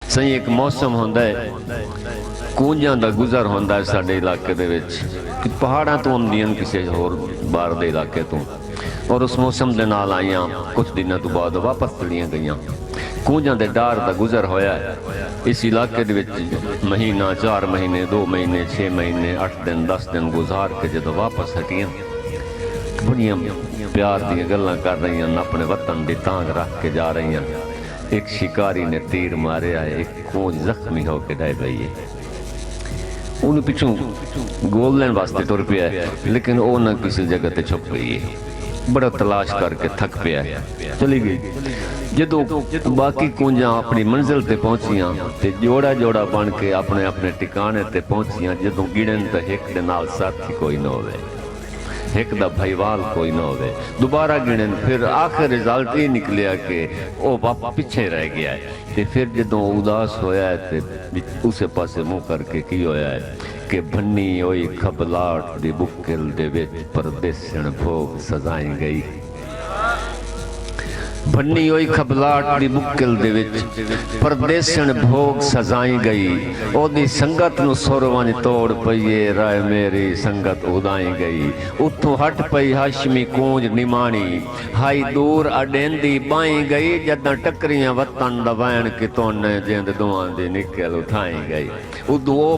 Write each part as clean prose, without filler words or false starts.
सही एक मौसम होंदा है कूंजां दा गुजर होंदा है साडे इलाके दे विच कि पहाड़ां तो आउंदियां किसी होर बाहर दे इलाके तो और उस मौसम दे नाल आईयां कुछ दिनों तो बाद वापस चलियां गईयां। कूंजां दे डार दा गुजर होया है इस इलाके दे विच महीना 4 महीने 2 महीने 6 महीने 8 दिन 10 दिन गुजार के जदों वापस हटियां बड़ियां प्यार दी गल्लां कर रही अपने वतन की तांग रख के जा रही। एक शिकारी ने तीर मारिया है, एक कूंज जख्मी होकर डह पई है, उन्हें पिछों गोल लैन वास्ते तुर पिया है, लेकिन वो ना किसी जगह ते छुप गई है। बड़ा तलाश करके थक पिया है, चली गई। जदों बाकी कूंजां अपनी मंजिल ते पहुंचियां ते जोड़ा जोड़ा बन के अपने अपने ठिकाने ते पहुंचियां। जदों गिड़न तो एक दे नाल साथी कोई ना होवे, एक दा भाईवाल कोई ना होवे, दोबारा गिणन फिर आखिर रिजल्ट ये निकलिया कि वो बापा पीछे रह गया है। ते फिर जदों उदास होया है ते उसे पासे मुँह करके की होया है कि भन्नी होई खबलाट दी बुक्किल दे विच परदेसण भोग सजाई गई। भन्नी होई खबलाट दी बुक्किल दे विच परदेसण भोग सजाई गई। ओदी संगत नूं सुर वंज तोड़ पईए, राय मेरी संगत उदाई गई। उतों हट पई हाशमी कूंज निमाणी, हाई दूर अडेंदी बाई गई। जदां टकरियां वतन दा वैन कितों ने जिंद दुआं दी निकल उठाई गई। उदों ओ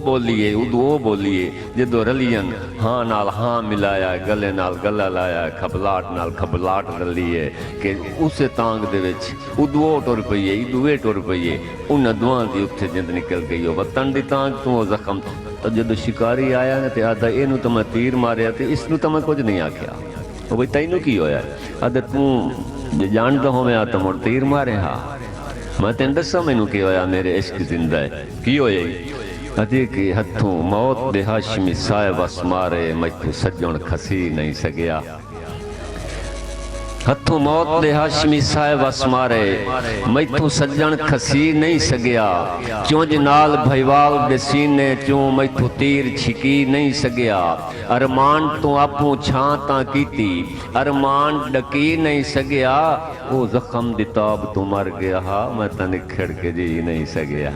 बोलिए जदों रलियन हाँ नाल हाँ मिलाया, गले नाल गला लाया, खबलाट नाल खबलाट रलीए कि उसे तांग दे विच उदों टुर पईए, इदों टुर पईए। उन्हां दुआं दी उत्थे जिंद निकल गई। ओ वतन दी तांग तों जख्म तो जदों शिकारी आया ना ते आदा इनू तो मैं तीर मारिया ते इसनू तो मैं कुछ नहीं आख्या। ओ बई तैनू की होया? आदा तू जे जानदा होवे आ तो मुड़ तीर मारे। हाँ मैं तेन दसा मैनू की होया, मेरे इश्क जिंदा है। की होए? अदे के हथों मौत दे हाशमी साए वस मारे, मैथों सजण खसी नहीं सकिया। हथों मौत दे हाशमी साए वस मारे, मैथों सजण खसी नहीं सकिया। चुंज नाल भईवाल दे सीने चों मैथों तीर छिकी नहीं सकिया। अरमान तो आपू छां तां कीती, अरमान डकी नहीं सकिया। ओ जख्म दी ताब तो मर गया, मैं तां निखड़ के जी नहीं सकिया।